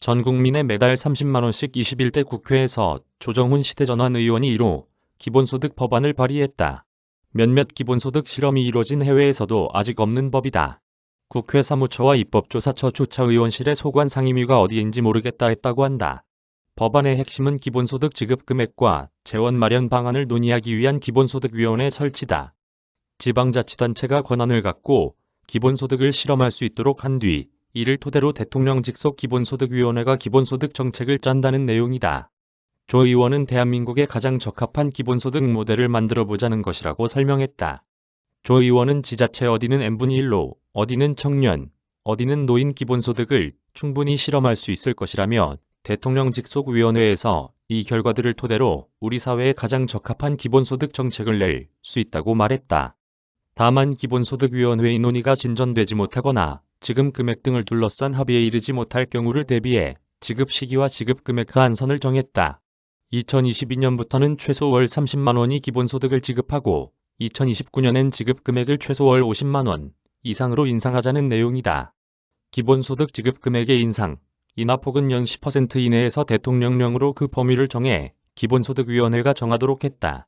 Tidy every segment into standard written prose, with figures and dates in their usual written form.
전 국민에 매달 30만원씩 21대 국회에서 조정훈 시대전환 의원이 1호 기본소득 법안을 발의했다. 몇몇 기본소득 실험이 이뤄진 해외에서도 아직 없는 법이다. 국회 사무처와 입법조사처조차 의원실의 소관 상임위가 어디인지 모르겠다 했다고 한다. 법안의 핵심은 기본소득 지급 금액과 재원 마련 방안을 논의하기 위한 기본소득위원회 설치다. 지방자치단체가 권한을 갖고 기본소득을 실험할 수 있도록 한 뒤 이를 토대로 대통령 직속 기본소득위원회가 기본소득 정책을 짠다는 내용이다. 조 의원은 대한민국에 가장 적합한 기본소득 모델을 만들어보자는 것이라고 설명했다. 조 의원은 지자체 어디는 n분의1로, 어디는 청년, 어디는 노인 기본소득을 충분히 실험할 수 있을 것이라며 대통령 직속 위원회에서 이 결과들을 토대로 우리 사회에 가장 적합한 기본소득 정책을 낼 수 있다고 말했다. 다만 기본소득위원회의 논의가 진전되지 못하거나 지급 금액 등을 둘러싼 합의에 이르지 못할 경우를 대비해 지급 시기와 지급 금액 한선을 정했다. 2022년부터는 최소 월 30만원이 기본소득을 지급하고 2029년엔 지급 금액을 최소 월 50만원 이상으로 인상하자는 내용이다. 기본소득 지급 금액의 인상, 인하폭은 연 10% 이내에서 대통령령으로 그 범위를 정해 기본소득위원회가 정하도록 했다.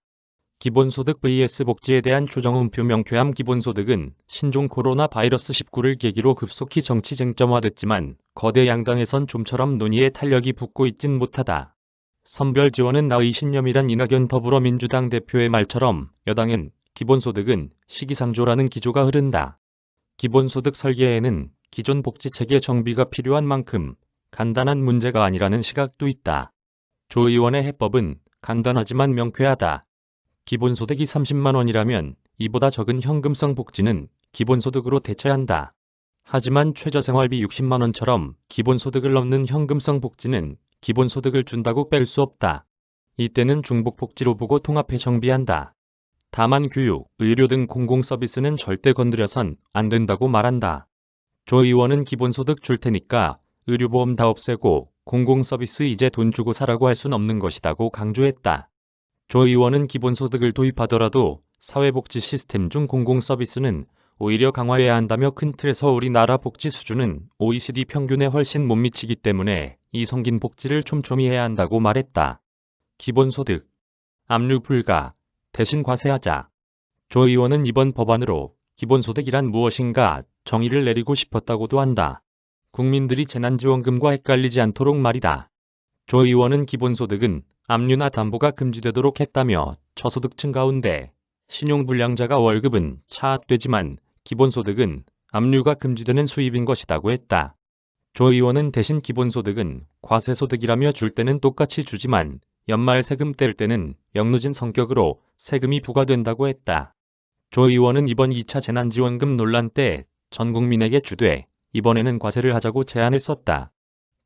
기본소득 vs 복지에 대한 조정훈표 명쾌함. 기본소득은 신종 코로나 바이러스 19를 계기로 급속히 정치 쟁점화됐지만 거대 양당에선 좀처럼 논의에 탄력이 붙고 있진 못하다. 선별 지원은 나의 신념이란 이낙연 더불어민주당 대표의 말처럼 여당은 기본소득은 시기상조라는 기조가 흐른다. 기본소득 설계에는 기존 복지체계 정비가 필요한 만큼 간단한 문제가 아니라는 시각도 있다. 조 의원의 해법은 간단하지만 명쾌하다. 기본소득이 30만원이라면 이보다 적은 현금성 복지는 기본소득으로 대체한다. 하지만 최저생활비 60만원처럼 기본소득을 넘는 현금성 복지는 기본소득을 준다고 뺄 수 없다. 이때는 중복복지로 보고 통합해 정비한다. 다만 교육, 의료 등 공공서비스는 절대 건드려선 안 된다고 말한다. 조 의원은 기본소득 줄 테니까 의료보험 다 없애고 공공서비스 이제 돈 주고 사라고 할 순 없는 것이다고 강조했다. 조 의원은 기본소득을 도입하더라도 사회복지 시스템 중 공공서비스는 오히려 강화해야 한다며 큰 틀에서 우리나라 복지 수준은 OECD 평균에 훨씬 못 미치기 때문에 이성긴 복지를 촘촘히 해야 한다고 말했다. 기본소득, 압류 불가, 대신 과세하자. 조 의원은 이번 법안으로 기본소득이란 무엇인가 정의를 내리고 싶었다고도 한다. 국민들이 재난지원금과 헷갈리지 않도록 말이다. 조 의원은 기본소득은 압류나 담보가 금지되도록 했다며 저소득층 가운데 신용불량자가 월급은 차압되지만 기본소득은 압류가 금지되는 수입인 것이다고 했다. 조 의원은 대신 기본소득은 과세소득이라며 줄 때는 똑같이 주지만 연말 세금 뗄 때는 역누진 성격으로 세금이 부과된다고 했다. 조 의원은 이번 2차 재난지원금 논란 때 전 국민에게 주되 이번에는 과세를 하자고 제안을 썼다.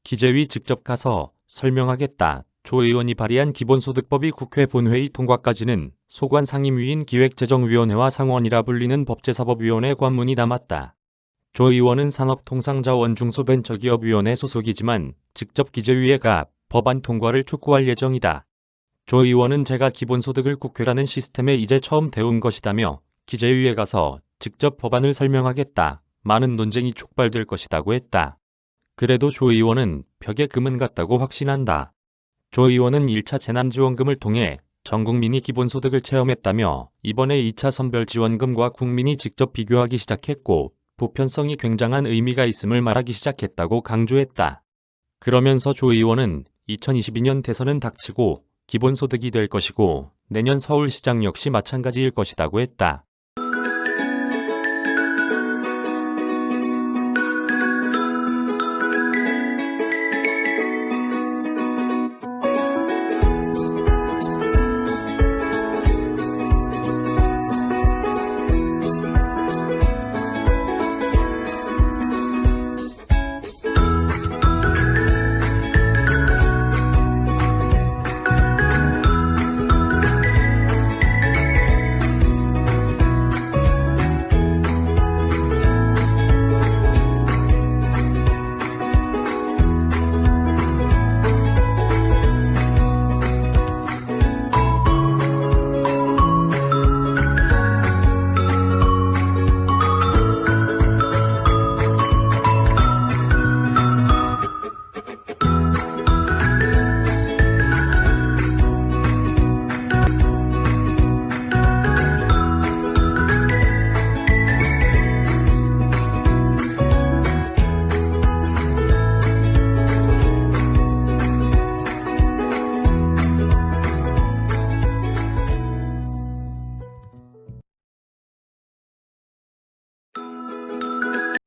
기재위 직접 가서 설명하겠다. 조 의원이 발의한 기본소득법이 국회 본회의 통과까지는 소관 상임위인 기획재정위원회와 상원이라 불리는 법제사법위원회 관문이 남았다. 조 의원은 산업통상자원 중소벤처기업위원회 소속이지만 직접 기재위에 가 법안 통과를 촉구할 예정이다. 조 의원은 제가 기본소득을 국회라는 시스템에 이제 처음 데운 것이다며 기재위에 가서 직접 법안을 설명하겠다. 많은 논쟁이 촉발될 것이라고 했다. 그래도 조 의원은 벽에 금은 같다고 확신한다. 조 의원은 1차 재난지원금을 통해 전 국민이 기본소득을 체험했다며 이번에 2차 선별지원금과 국민이 직접 비교하기 시작했고 보편성이 굉장한 의미가 있음을 말하기 시작했다고 강조했다. 그러면서 조 의원은 2022년 대선은 닥치고 기본소득이 될 것이고 내년 서울시장 역시 마찬가지일 것이라고 했다.